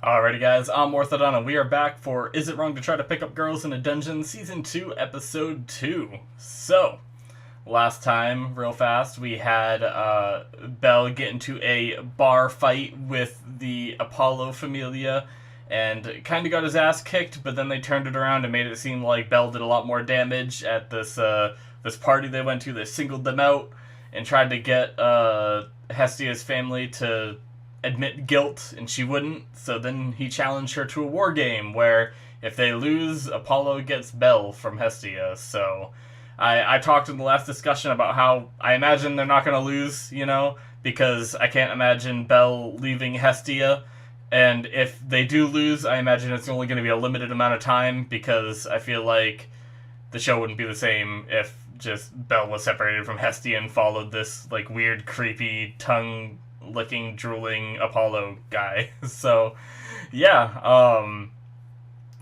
Alrighty guys, I'm Morthadon and we are back for Is It Wrong to Try to Pick Up Girls in a Dungeon Season 2, Episode 2. So, last time, real fast, we had Bell get into a bar fight with the Apollo familia and kind of got his ass kicked, but then they turned it around and made it seem like Bell did a lot more damage at this party they went to. They singled them out and tried to get Hestia's family to admit guilt, and she wouldn't. So then he challenged her to a war game where if they lose, Apollo gets Bell from Hestia. So I talked in the last discussion about how I imagine they're not going to lose, because I can't imagine Bell leaving Hestia. And if they do lose, I imagine it's only going to be a limited amount of time, because I feel like the show wouldn't be the same if just Bell was separated from Hestia and followed this like weird, creepy, tongue licking, drooling Apollo guy. So, yeah,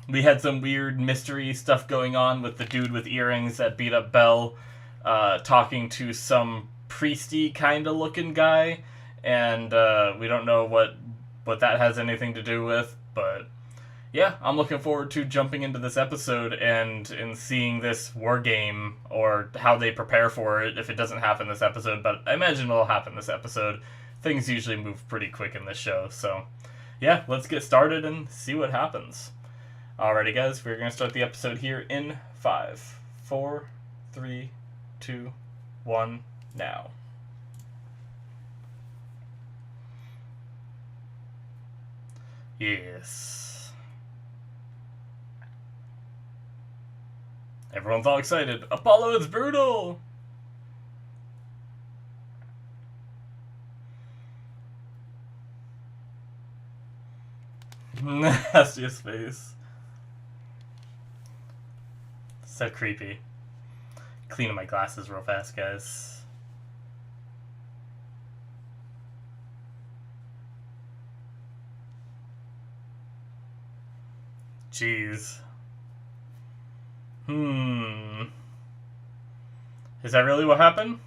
we had some weird mystery stuff going on with the dude with earrings that beat up Bell, talking to some priesty kind of looking guy, and we don't know what that has anything to do with, but yeah, I'm looking forward to jumping into this episode and seeing this war game, or how they prepare for it if it doesn't happen this episode, but I imagine it'll happen this episode. Things usually move pretty quick in this show, so yeah, let's get started and see what happens. Alrighty guys, we're going to start the episode here in 5, 4, 3, 2, 1, now. Yes. Everyone's all excited. Apollo, it's brutal! Hestia's face. So creepy. Cleaning my glasses real fast, guys. Jeez. Is that really what happened?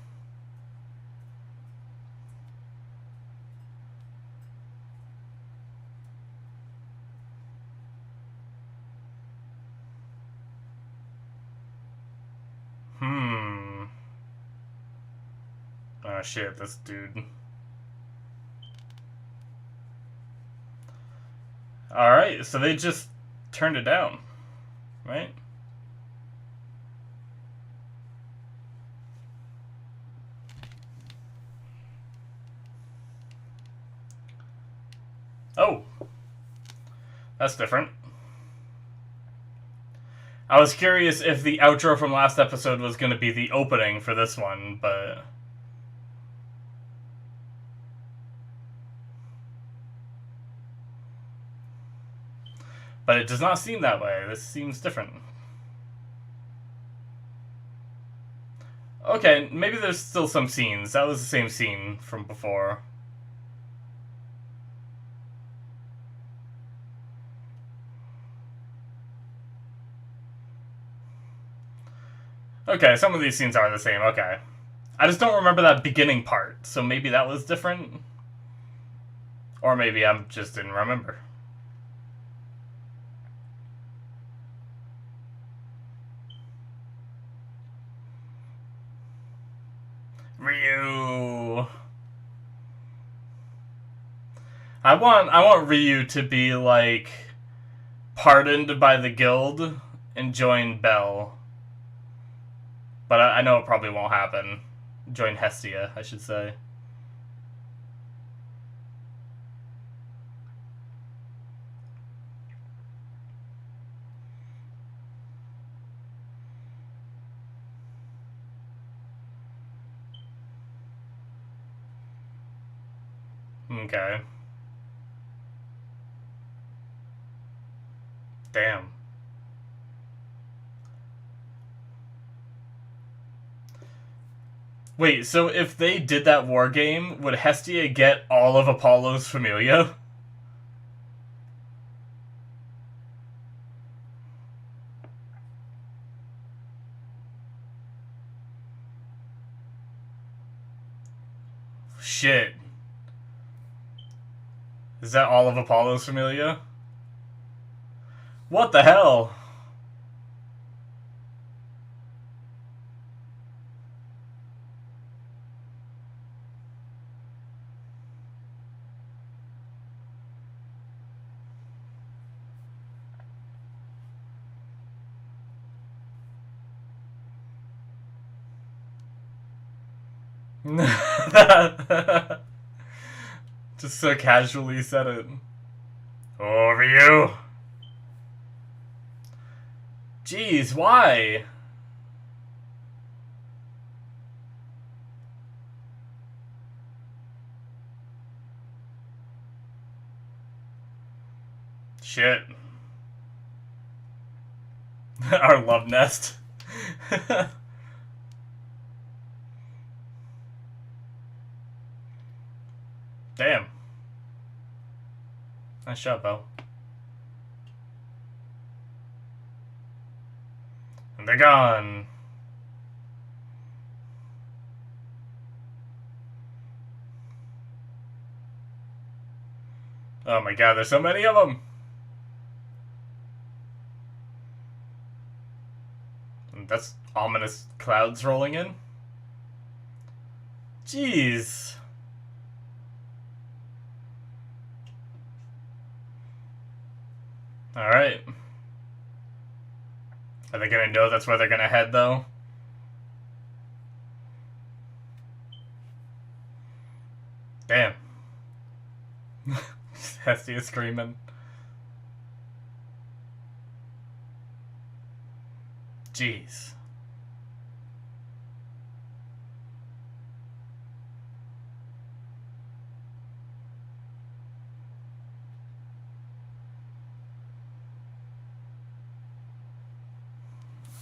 Oh shit, this dude. Alright, so they just turned it down, right? Oh. That's different. I was curious if the outro from last episode was going to be the opening for this one, but... But it does not seem that way. This seems different. Okay, maybe there's still some scenes. That was the same scene from before. Okay, some of these scenes are the same. Okay. I just don't remember that beginning part, so maybe that was different. Or maybe I just didn't remember. Ryu. I want Ryu to be like pardoned by the guild and join Bell. But I know it probably won't happen. Join Hestia, I should say. Okay. Damn. Wait, so if they did that war game, would Hestia get all of Apollo's familia? Shit. Is that all of Apollo's familia? What the hell? Just so casually said it. Over you. Jeez, why? Shit. Our love nest. Damn. Nice shot, Bell. And they're gone. Oh my god, there's so many of them. And that's ominous clouds rolling in. Jeez. Alright. Are they gonna know that's where they're gonna head, though? Damn. Hestia screaming. Jeez.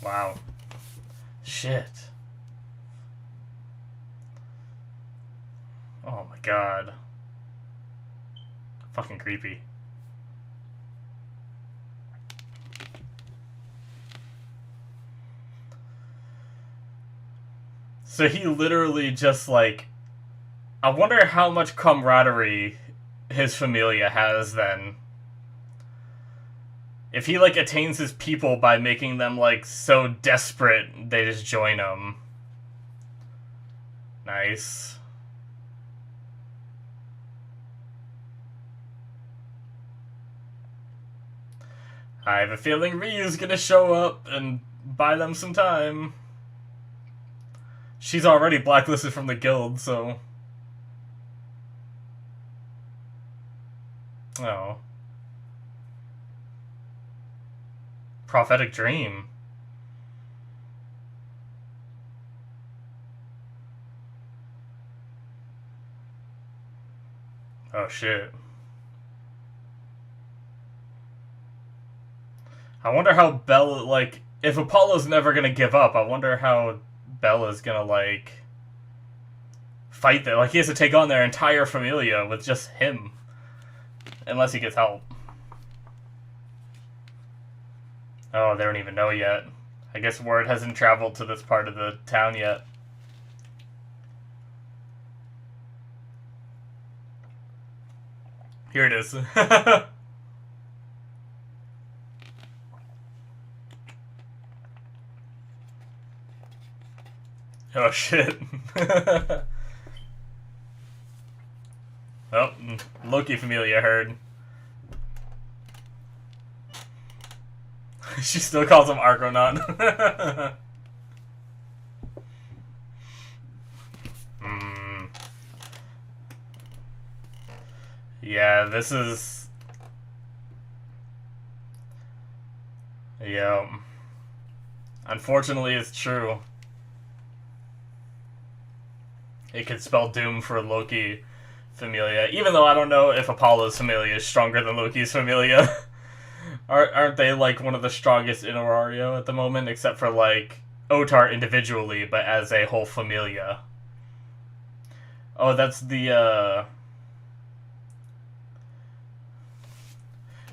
Wow. Shit. Oh my god. Fucking creepy. So he literally just, like... I wonder how much camaraderie his familia has, then. If he, like, attains his people by making them, like, so desperate, they just join him. Nice. I have a feeling Ryu's gonna show up and buy them some time. She's already blacklisted from the guild, so... Oh. Prophetic dream. Oh shit. I wonder how Bell, like, if Apollo's never gonna give up, I wonder how Bella's gonna, like, fight them. Like, he has to take on their entire familia with just him. Unless he gets help. Oh, they don't even know yet. I guess word hasn't traveled to this part of the town yet. Here it is. Oh shit. Oh, Loki familia heard. She still calls him Argonaut. Yeah, this is... Yeah. Unfortunately, it's true. It could spell doom for Loki familia, even though I don't know if Apollo's familia is stronger than Loki's familia. Aren't they, like, one of the strongest in Orario at the moment, except for, like, Otar individually, but as a whole familia? Oh, that's the,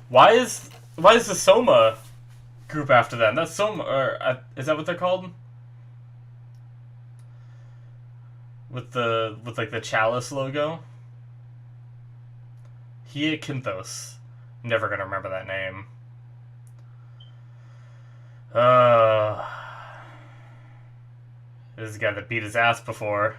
Why is the Soma group after them? That's Soma, or, is that what they're called? With like, the Chalice logo? Hyacinthos. Never gonna remember that name. This is the guy that beat his ass before.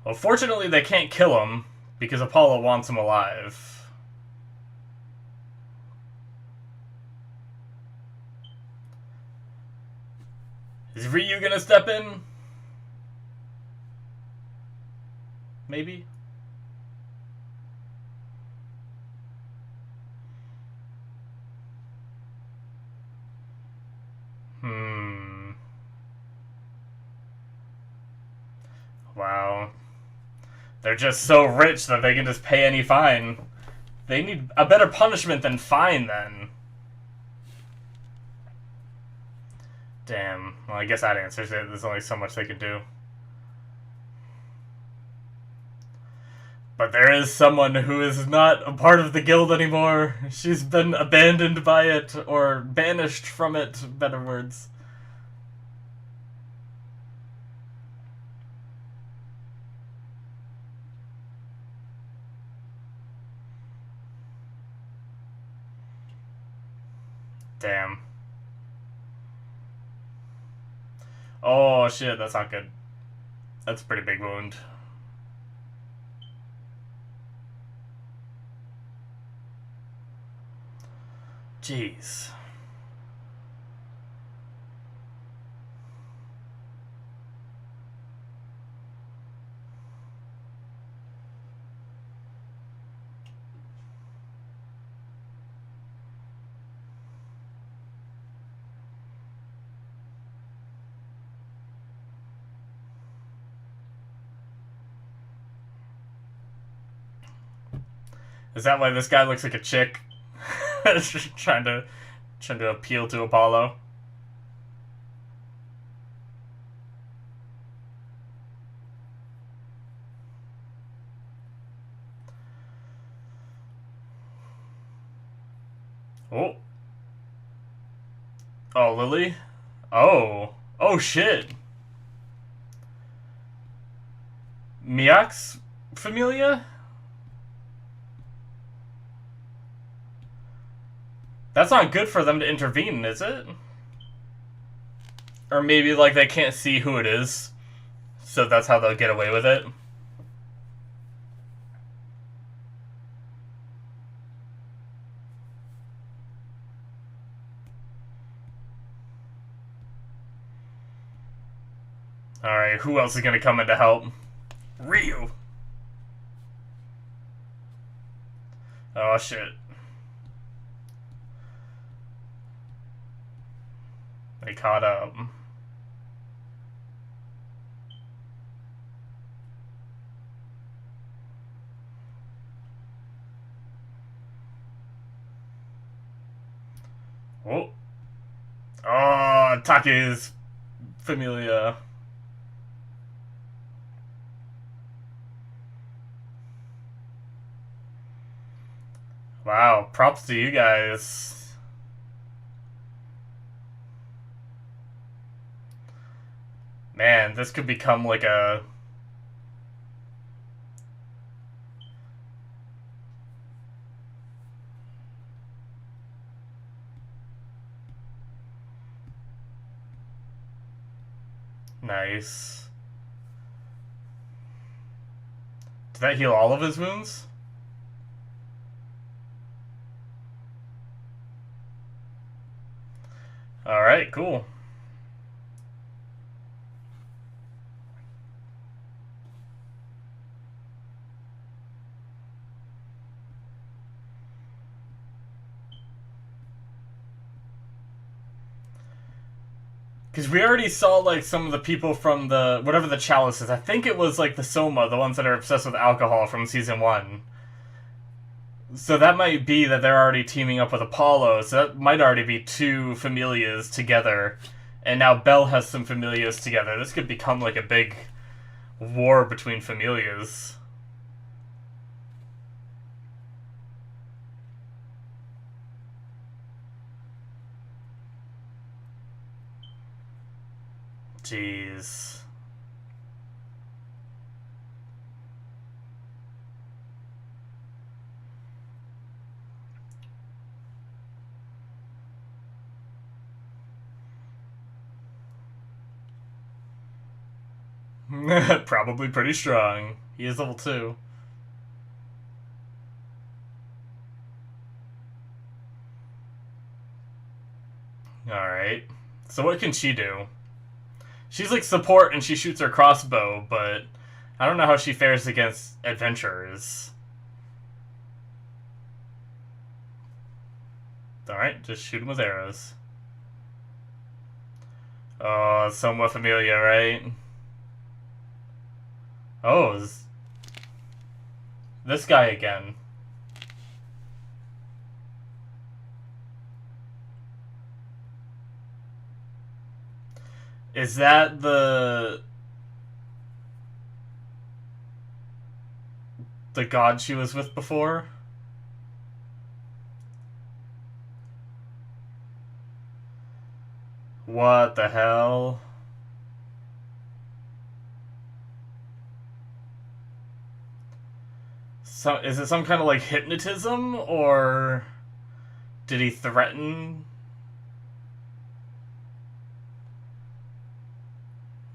Well, fortunately they can't kill him, because Apollo wants him alive. Is Ryu gonna step in? Maybe? Wow. They're just so rich that they can just pay any fine. They need a better punishment than fine, then. Damn. Well, I guess that answers it. There's only so much they can do. But there is someone who is not a part of the guild anymore. She's been abandoned by it, or banished from it, better words. Damn. Oh shit, that's not good. That's a pretty big wound. Jeez. Is that why this guy looks like a chick? trying to appeal to Apollo. Oh. Oh, Lily? Oh. Oh, shit. Miak's familia? That's not good for them to intervene, is it? Or maybe, like, they can't see who it is, so that's how they'll get away with it. Alright, who else is gonna come in to help? Ryu! Oh, shit. They caught up. Oh. Oh, Take's familia. Wow, props to you guys. Man, this could become like a... Nice. Did that heal all of his wounds? Alright, cool. Because we already saw, like, some of the people from the... whatever the chalice is. I think it was, like, the Soma, the ones that are obsessed with alcohol from Season 1. So that might be that they're already teaming up with Apollo, so that might already be two familias together. And now Bell has some familias together. This could become, like, a big... war between familias. Jeez. Probably pretty strong. He is level 2. Alright. So what can she do? She's like support and she shoots her crossbow, but I don't know how she fares against adventurers. Alright, just shoot him with arrows. Oh, somewhat familiar, right? Oh, this guy again. Is that the god she was with before? What the hell? So, is it some kind of like hypnotism, or did he threaten?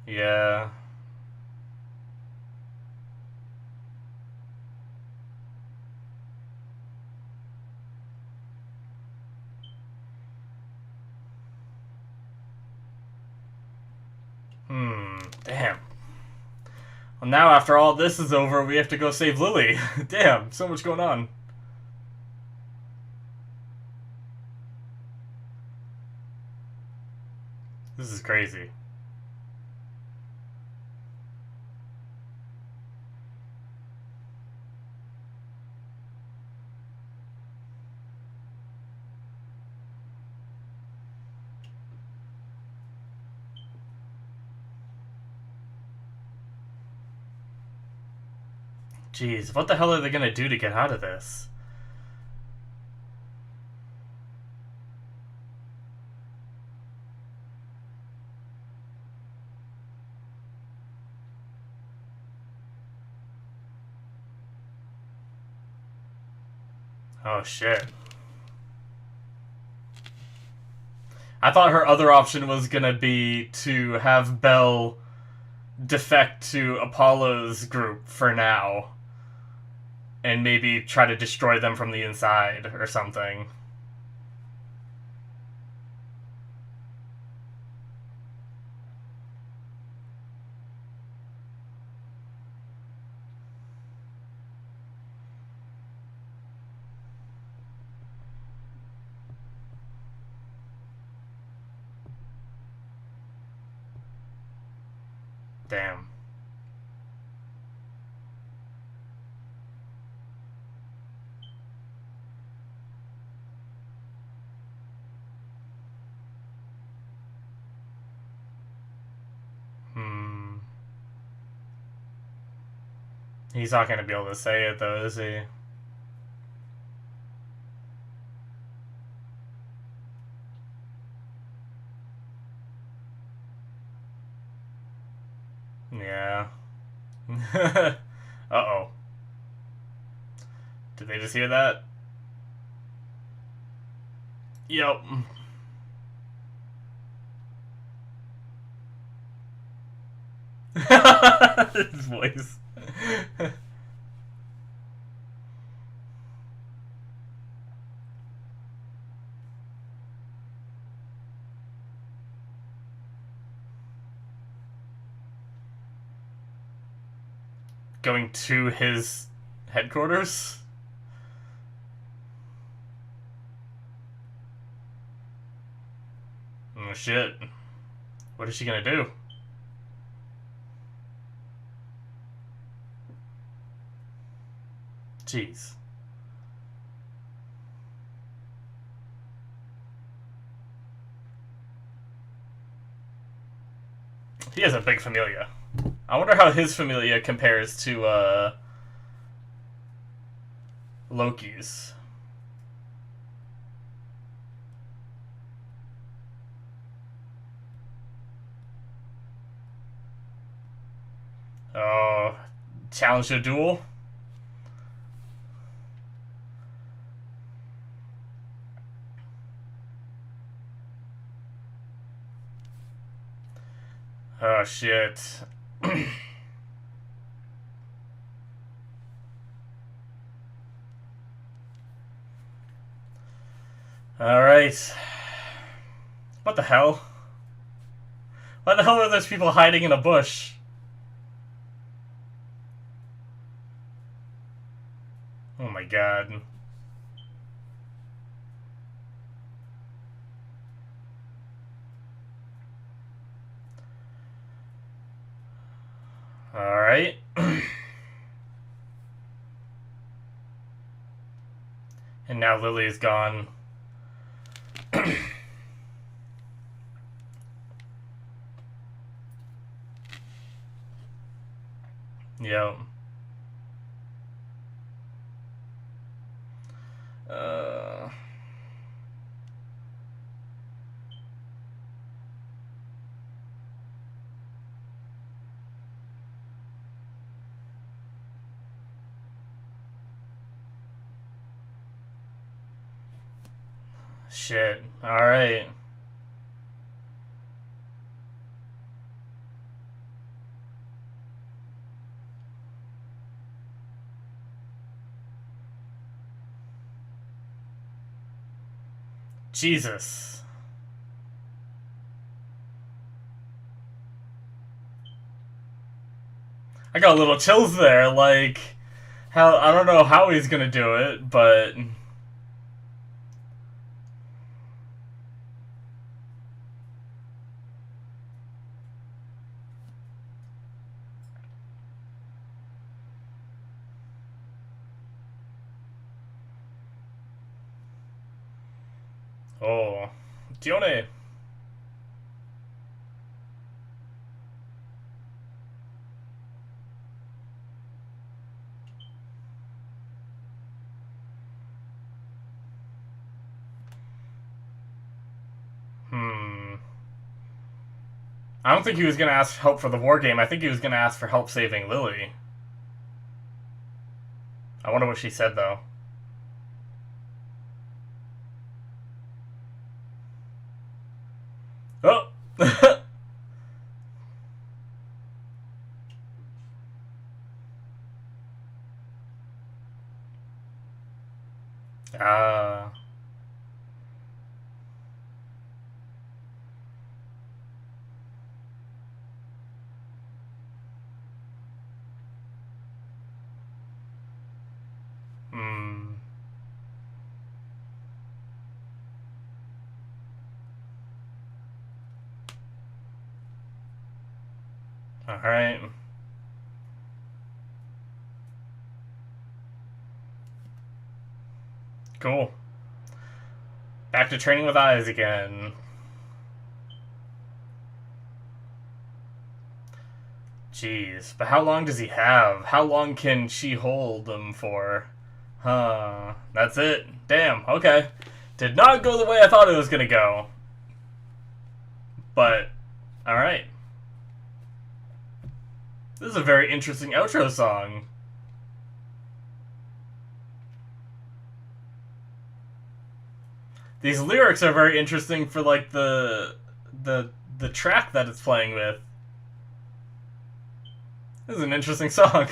Yeah. Damn. Well, now after all this is over, we have to go save Lily. Damn, so much going on. This is crazy. Jeez, what the hell are they gonna do to get out of this? Oh shit. I thought her other option was gonna be to have Bell defect to Apollo's group for now. And maybe try to destroy them from the inside or something. Damn. He's not going to be able to say it, though, is he? Yeah. Uh-oh. Did they just hear that? Yep. His voice. Going to his headquarters? Oh shit. What is she gonna do? Jeez. He has a big familia. I wonder how his familia compares to Loki's. Oh, challenge to a duel? Oh, shit. Alright. What the hell? Why the hell are those people hiding in a bush? Oh my god. Alright. And now Lily's gone. Yep. Shit. Alright. Jesus. I got a little chills there, like, how, I don't know how he's gonna do it, but... Oh. Tione. I don't think he was going to ask for help for the war game. I think he was going to ask for help saving Lily. I wonder what she said, though. Oh! Ah. Alright. Cool. Back to training with eyes again. Jeez, but how long does he have? How long can she hold him for? Huh. That's it. Damn, okay. Did not go the way I thought it was gonna go. But, alright. This is a very interesting outro song. These lyrics are very interesting for, like, the track that it's playing with. This is an interesting song.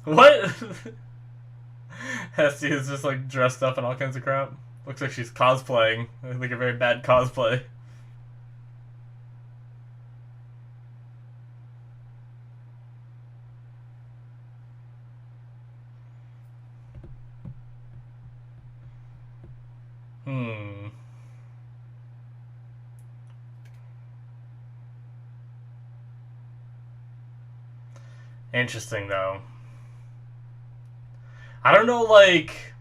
What? Hestia is just, like, dressed up in all kinds of crap. Looks like she's cosplaying. Like a very bad cosplay. Interesting, though. I don't know, like...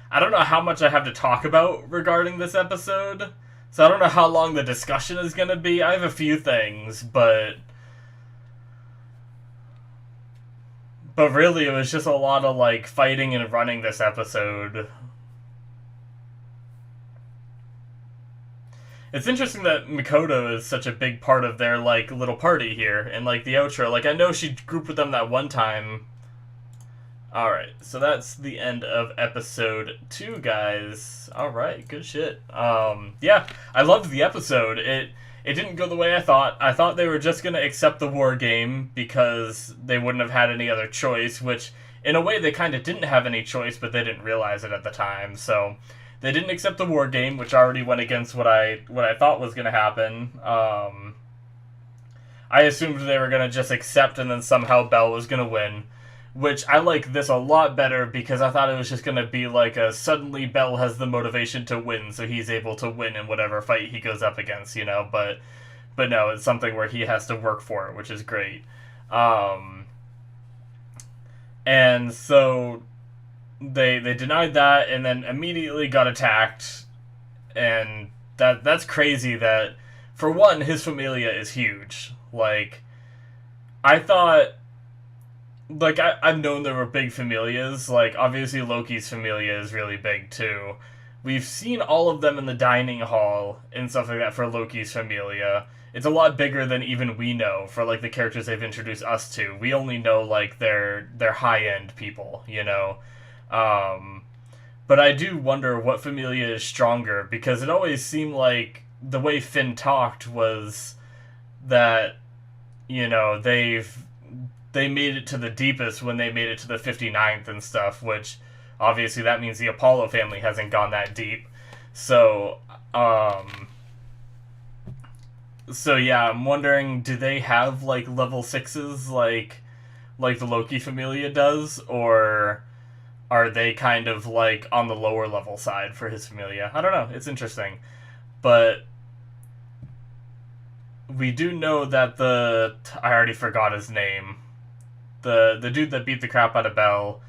I don't know how much I have to talk about regarding this episode, So I don't know how long the discussion is going to be. I have a few things, but really it was just a lot of like fighting and running this episode. It's interesting that Mikoto is such a big part of their like little party here and like the outro. Like I know she grouped with them that one time. Alright, so that's the end of episode 2, guys. Alright, good shit. Yeah, I loved the episode. It didn't go the way I thought. I thought they were just gonna accept the war game because they wouldn't have had any other choice, which in a way they kind of didn't have any choice, but they didn't realize it at the time. So they didn't accept the war game, which already went against what I thought was gonna happen. I assumed they were gonna just accept and then somehow Bell was gonna win. Which I like this a lot better because I thought it was just going to be like a suddenly Bell has the motivation to win, so he's able to win in whatever fight he goes up against, you know, but no, it's something where he has to work for it, which is great. And so they denied that and then immediately got attacked, and that's crazy that, for one, his familia is huge. Like, I thought... Like, I've known there were big familias. Like, obviously Loki's familia is really big, too. We've seen all of them in the dining hall and stuff like that for Loki's familia. It's a lot bigger than even we know for, like, the characters they've introduced us to. We only know, like, their high-end people, you know? But I do wonder what familia is stronger, because it always seemed like the way Finn talked was that, you know, they made it to the deepest when they made it to the 59th and stuff, which obviously that means the Apollo family hasn't gone that deep. So, yeah, I'm wondering, do they have, like, level 6s like the Loki familia does, or are they kind of, like, on the lower level side for his familia? I don't know, it's interesting. But we do know that I already forgot his name. The dude that beat the crap out of Bell,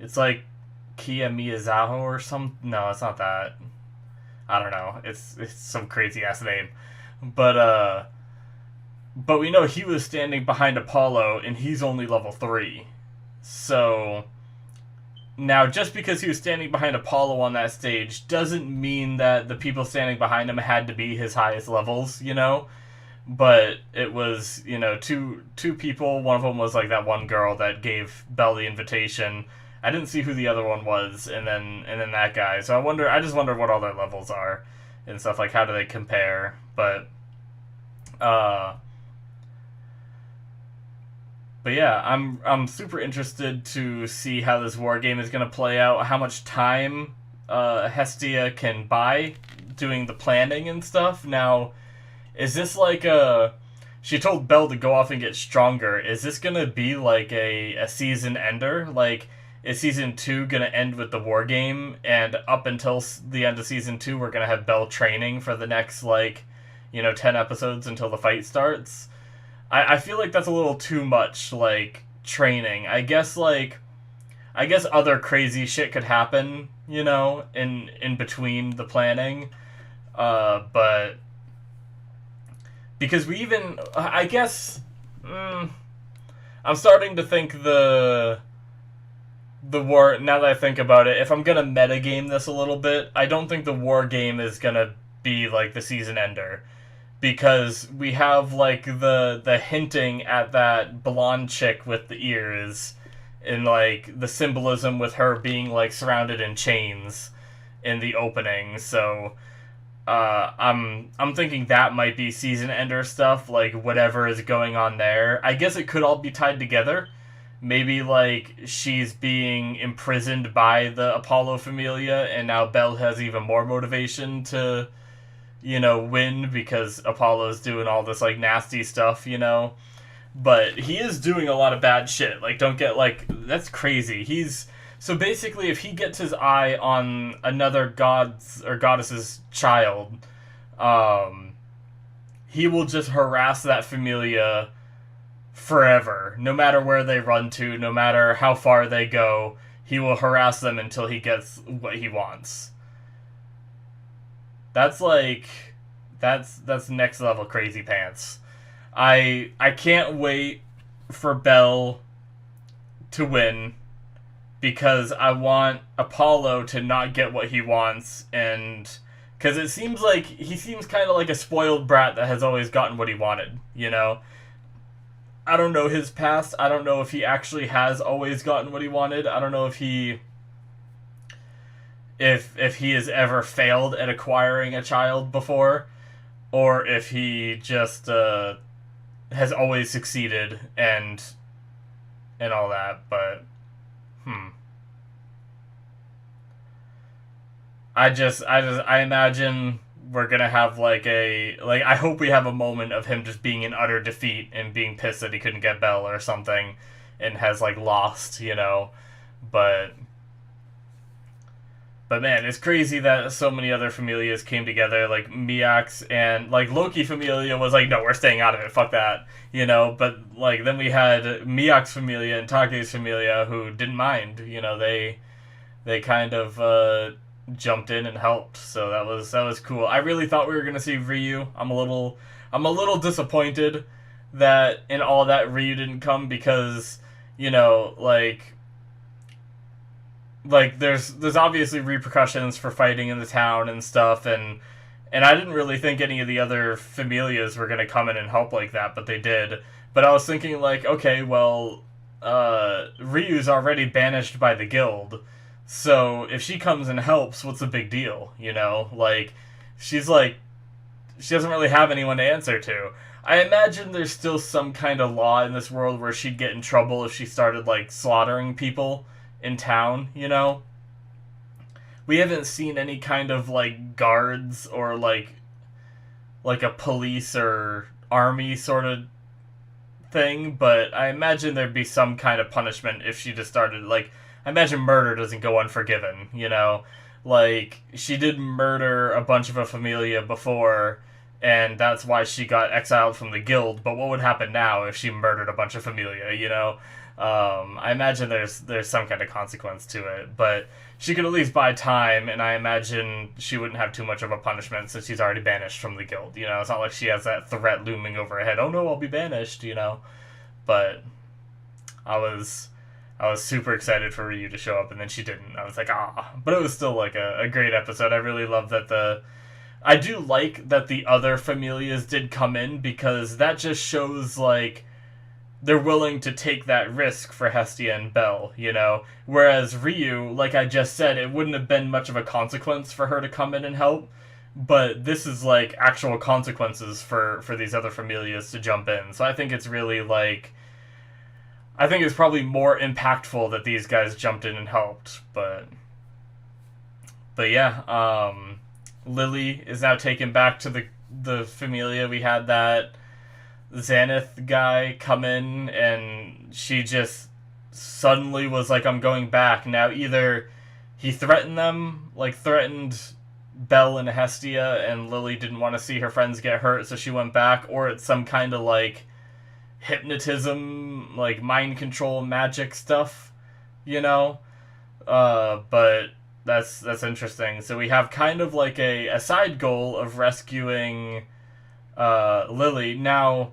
it's like Kia Miyazawa or some... No, it's not that. I don't know. It's some crazy-ass name. But we know he was standing behind Apollo, and he's only level 3. So, now, just because he was standing behind Apollo on that stage doesn't mean that the people standing behind him had to be his highest levels, you know? But it was, you know, two people. One of them was like that one girl that gave Bell the invitation. I didn't see who the other one was, and then that guy. So I just wonder what all their levels are and stuff, like how do they compare. But yeah, I'm super interested to see how this war game is gonna play out, how much time Hestia can buy doing the planning and stuff. Now, is this like she told Bell to go off and get stronger. Is this gonna be like a season ender? Like, is season 2 gonna end with the war game, and up until the end of season 2 we're gonna have Bell training for the next, like, you know, 10 episodes until the fight starts? I feel like that's a little too much, like, training. I guess other crazy shit could happen, you know, in between the planning. But because we even, I guess, I'm starting to think the war, now that I think about it, if I'm gonna metagame this a little bit, I don't think the war game is gonna be, like, the season ender. Because we have, like, the hinting at that blonde chick with the ears, and, like, the symbolism with her being, like, surrounded in chains in the opening, so... I'm thinking that might be season ender stuff, like whatever is going on there. I guess it could all be tied together. Maybe, like, she's being imprisoned by the Apollo familia, and now Bell has even more motivation to, you know, win because Apollo's doing all this, like, nasty stuff, you know? But he is doing a lot of bad shit. Like, don't get, like, that's crazy. So basically, if he gets his eye on another god's or goddess's child, he will just harass that familia forever. No matter where they run to, no matter how far they go, he will harass them until he gets what he wants. That's like that's next level crazy pants. I can't wait for Bell to win because I want Apollo to not get what he wants, and because it seems like he seems kind of like a spoiled brat that has always gotten what he wanted, you know? I don't know his past. I don't know if he actually has always gotten what he wanted. I don't know if he has ever failed at acquiring a child before, or if he just has always succeeded and all that. But I imagine we're gonna have I hope we have a moment of him just being in utter defeat and being pissed that he couldn't get Bell or something, and has like lost, you know. But man, it's crazy that so many other familias came together. Like Miax and like Loki familia was like, no, we're staying out of it. Fuck that, you know. But like then we had Miax familia and Take's familia who didn't mind. You know, they kind of jumped in and helped. So that was cool. I really thought we were gonna see Ryu. I'm a little disappointed that in all that Ryu didn't come because, you know, like there's obviously repercussions for fighting in the town and stuff, and I didn't really think any of the other familias were gonna come in and help like that, but they did. But I was thinking like, okay, well, Ryu's already banished by the guild, so if she comes and helps, what's the big deal, you know? Like, she doesn't really have anyone to answer to. I imagine there's still some kind of law in this world where she'd get in trouble if she started like slaughtering people in town, you know? We haven't seen any kind of like guards or like a police or army sort of thing, but I imagine there'd be some kind of punishment if she just started like, I imagine murder doesn't go unforgiven, you know? Like, she did murder a bunch of a familia before, and that's why she got exiled from the guild, but what would happen now if she murdered a bunch of familia, you know? I imagine there's some kind of consequence to it, but she could at least buy time, and I imagine she wouldn't have too much of a punishment since she's already banished from the guild, you know? It's not like she has that threat looming over her head, oh no, I'll be banished, you know? But I was super excited for Ryu to show up, and then she didn't. I was like, ah. But it was still like a great episode. I really love that I do like that the other familias did come in, because that just shows like they're willing to take that risk for Hestia and Bell, you know? Whereas Ryu, like I just said, it wouldn't have been much of a consequence for her to come in and help, but this is like actual consequences for these other familias to jump in. So I think it's really like, I think it's probably more impactful that these guys jumped in and helped, but yeah, Lily is now taken back to the familia. We had that Xanath guy come in, and she just suddenly was like, I'm going back. Now either he threatened them, like threatened Bell and Hestia, and Lily didn't want to see her friends get hurt, so she went back, or it's some kind of like hypnotism, like mind control magic stuff, you know? But that's interesting. So we have kind of like a side goal of rescuing Lily. Now,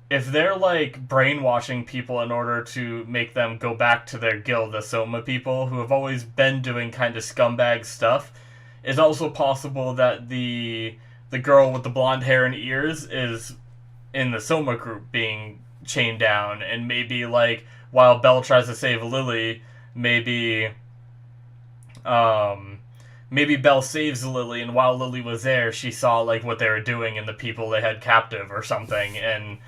if they're like brainwashing people in order to make them go back to their guild, the Soma people, who have always been doing kind of scumbag stuff, it's also possible that the girl with the blonde hair and ears is in the Soma group being chained down, and maybe like while Belle tries to save Lily, maybe Belle saves Lily, and while Lily was there, she saw like what they were doing and the people they had captive or something, and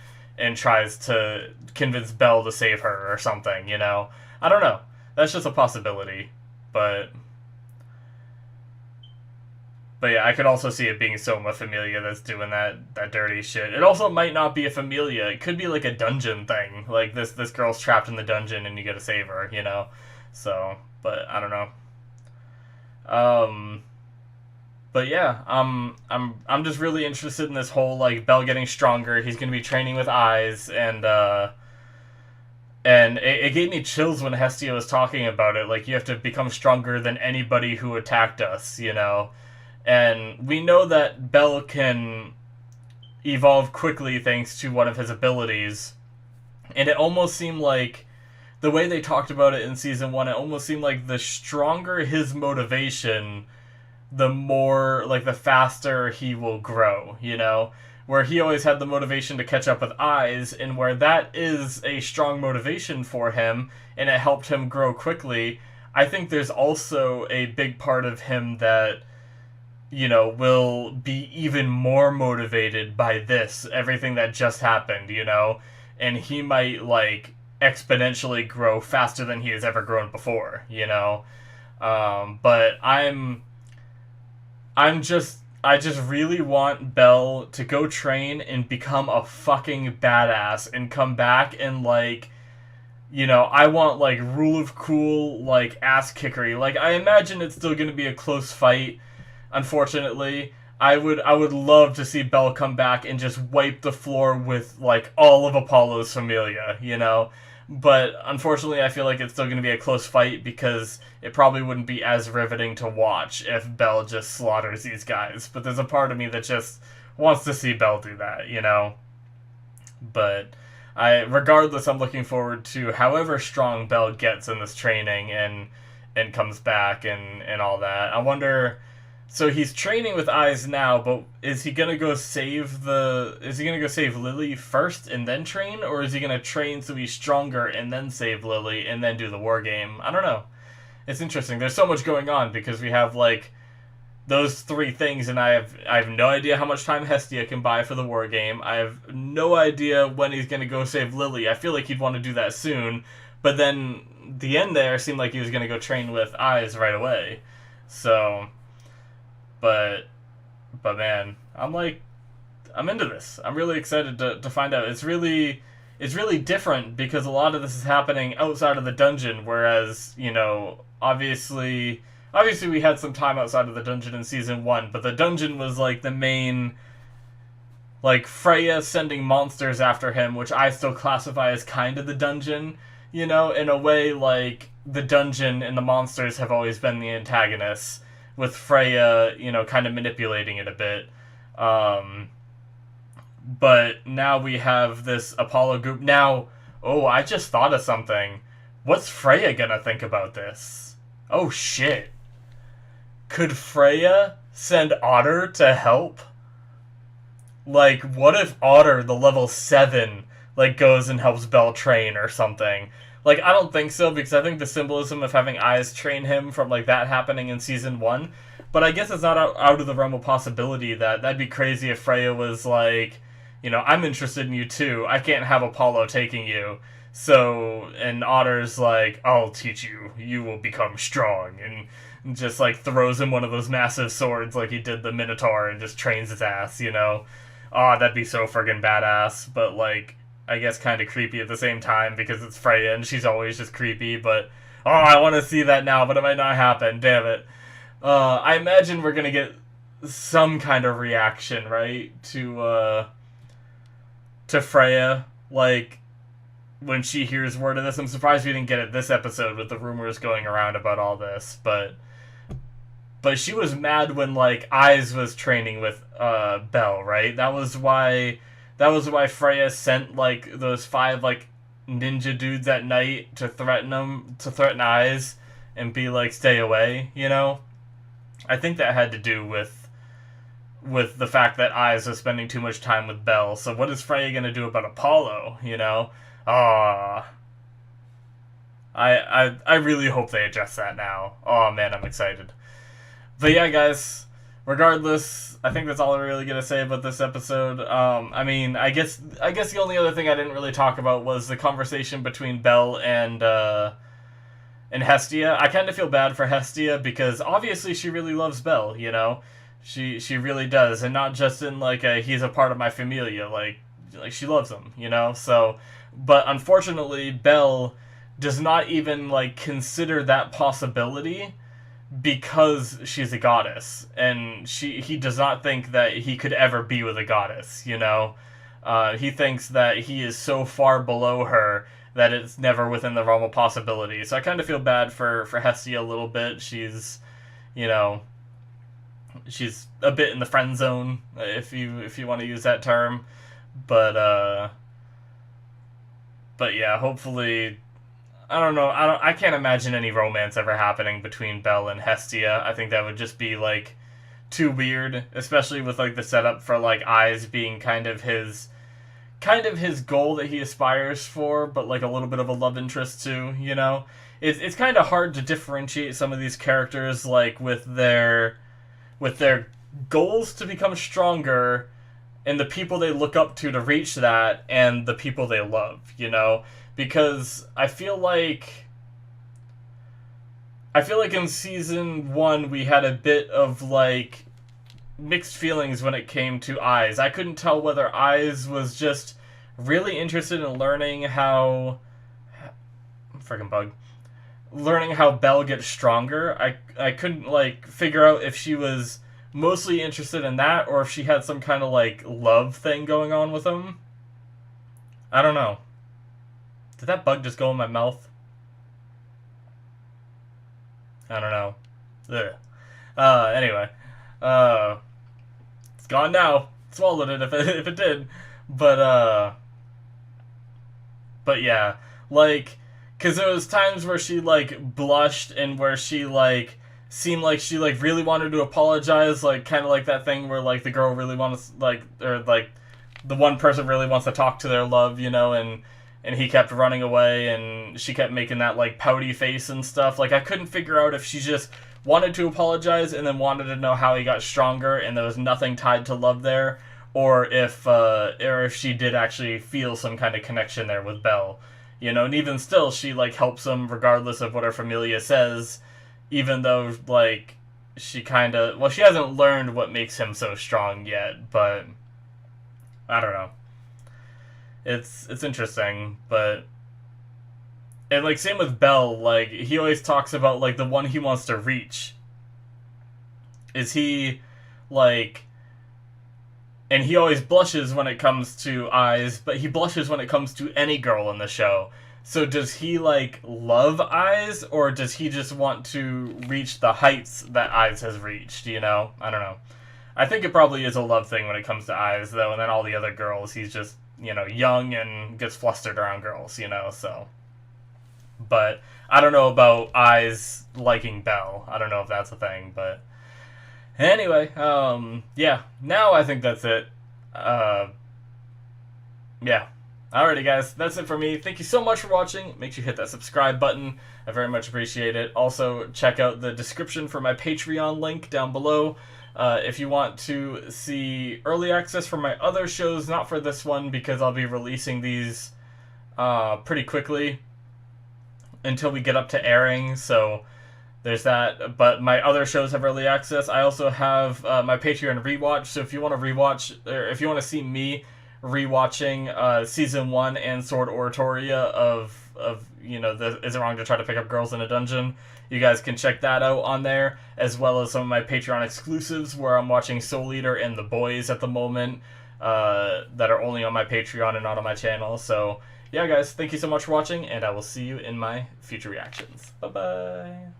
tries to convince Belle to save her or something, you know? I don't know. That's just a possibility, but yeah, I could also see it being Soma Familia that's doing that dirty shit. It also might not be a Familia. It could be like a dungeon thing. Like this girl's trapped in the dungeon and you gotta save her, you know? So, but I don't know. But yeah, I'm just really interested in this whole like Bell getting stronger. He's gonna be training with eyes, and it gave me chills when Hestia was talking about it. Like, you have to become stronger than anybody who attacked us, you know? And we know that Bell can evolve quickly thanks to one of his abilities. And it almost seemed like the way they talked about it in season 1, it almost seemed like the stronger his motivation, the more, like, the faster he will grow, you know? Where he always had the motivation to catch up with Eyes, and where that is a strong motivation for him, and it helped him grow quickly, I think there's also a big part of him that, you know, will be even more motivated by this, everything that just happened, you know? And he might, like, exponentially grow faster than he has ever grown before, you know? But I just really want Bell to go train and become a fucking badass and come back and, like, you know, I want, like, rule of cool, like, ass kickery. Like, I imagine it's still gonna be a close fight, unfortunately. I would love to see Bell come back and just wipe the floor with, like, all of Apollo's familia, you know? But unfortunately, I feel like it's still going to be a close fight because it probably wouldn't be as riveting to watch if Bell just slaughters these guys. But there's a part of me that just wants to see Bell do that, you know? But regardless, I'm looking forward to however strong Bell gets in this training and comes back and all that. I wonder. So he's training with Eyes now, but is he gonna go save Lily first and then train, or is he gonna train so he's stronger and then save Lily and then do the war game? I don't know. It's interesting. There's so much going on because we have, like, those three things, and I have no idea how much time Hestia can buy for the war game. I have no idea when he's gonna go save Lily. I feel like he'd want to do that soon, but then the end there seemed like he was gonna go train with Eyes right away. So. But man, I'm into this. I'm really excited to find out. It's really different because a lot of this is happening outside of the dungeon, whereas, you know, obviously we had some time outside of the dungeon in season 1, but the dungeon was, like, the main, like, Freya sending monsters after him, which I still classify as kind of the dungeon, you know, in a way. Like, the dungeon and the monsters have always been the antagonists, with Freya, you know, kind of manipulating it a bit. But now we have this Apollo group. Now, oh, I just thought of something. What's Freya gonna think about this? Oh, shit. Could Freya send Otter to help? Like, what if Otter, the level 7, like, goes and helps Bell train or something? Like, I don't think so, because I think the symbolism of having Eyes train him from, like, that happening in season 1. But I guess it's not out of the realm of possibility that'd be crazy if Freya was like, you know, I'm interested in you too. I can't have Apollo taking you. So, and Otter's like, I'll teach you. You will become strong. And just, like, throws him one of those massive swords like he did the Minotaur and just trains his ass, you know? Oh, that'd be so friggin' badass. But, like, I guess kind of creepy at the same time because it's Freya and she's always just creepy, but oh, I want to see that now, but it might not happen, damn it. I imagine we're gonna get some kind of reaction, right, to Freya, like, when she hears word of this. I'm surprised we didn't get it this episode with the rumors going around about all this, but she was mad when, like, Eyes was training with Bell, right? That was why Freya sent, like, those 5, like, ninja dudes at night to threaten Eyes and be like, stay away, you know? I think that had to do with the fact that Eyes was spending too much time with Bell. So what is Freya gonna do about Apollo, you know? I really hope they address that now. Oh man, I'm excited. But yeah, guys, regardless, I think that's all I'm really gonna say about this episode. I mean, I guess the only other thing I didn't really talk about was the conversation between Bell and Hestia. I kind of feel bad for Hestia because obviously she really loves Bell, you know? She really does, and not just in, like, he's a part of my familia, like she loves him, you know? So, but unfortunately, Bell does not even, like, consider that possibility because she's a goddess, and he does not think that he could ever be with a goddess, you know? He thinks that he is so far below her that it's never within the realm of possibility. So I kind of feel bad for Hestia a little bit. She's, you know, she's a bit in the friend zone, if you want to use that term. But yeah, hopefully, I don't know. I can't imagine any romance ever happening between Bell and Hestia. I think that would just be like too weird, especially with like the setup for like Eyes being kind of his goal that he aspires for, but like a little bit of a love interest too, you know? It's kind of hard to differentiate some of these characters like with their goals to become stronger and the people they look up to reach that and the people they love, you know? Because I feel like in season 1 we had a bit of like mixed feelings when it came to Eyes. I couldn't tell whether Eyes was just really interested in learning how learning how Bell gets stronger. I couldn't like figure out if she was mostly interested in that or if she had some kind of like love thing going on with him. I don't know. Did that bug just go in my mouth? I don't know. Ugh. Anyway. It's gone now. Swallowed it if it did. But yeah. Like, because there was times where she, like, blushed and where she, like, seemed like she, like, really wanted to apologize. Like, kind of like that thing where, like, the girl really wants, like, or, like, the one person really wants to talk to their love, you know, and he kept running away and she kept making that, like, pouty face and stuff. Like, I couldn't figure out if she just wanted to apologize and then wanted to know how he got stronger and there was nothing tied to love there, or if she did actually feel some kind of connection there with Belle. You know, and even still, she, like, helps him regardless of what her familia says, even though, like, she kind of... Well, she hasn't learned what makes him so strong yet, but... I don't know. It's interesting, but... And, like, same with Bell, like, he always talks about, like, the one he wants to reach. Is he, like... And he always blushes when it comes to Eyes, but he blushes when it comes to any girl in the show. So does he, like, love Eyes, or does he just want to reach the heights that Eyes has reached, you know? I don't know. I think it probably is a love thing when it comes to Eyes, though, and then all the other girls, he's just, you know, young and gets flustered around girls, you know, so... But I don't know about Eyes liking Belle. I don't know if that's a thing, but... Anyway, yeah, now I think that's it. Yeah. Alrighty, guys, that's it for me. Thank you so much for watching. Make sure you hit that subscribe button. I very much appreciate it. Also, check out the description for my Patreon link down below. If you want to see early access for my other shows, not for this one, because I'll be releasing these pretty quickly until we get up to airing, so... There's that, but my other shows have early access. I also have my Patreon rewatch, so if you want to rewatch, or if you want to see me rewatching Season 1 and Sword Oratoria of you know, Is It Wrong to Try to Pick Up Girls in a Dungeon, you guys can check that out on there, as well as some of my Patreon exclusives, where I'm watching Soul Eater and The Boys at the moment, that are only on my Patreon and not on my channel. So, yeah, guys, thank you so much for watching, and I will see you in my future reactions. Bye-bye!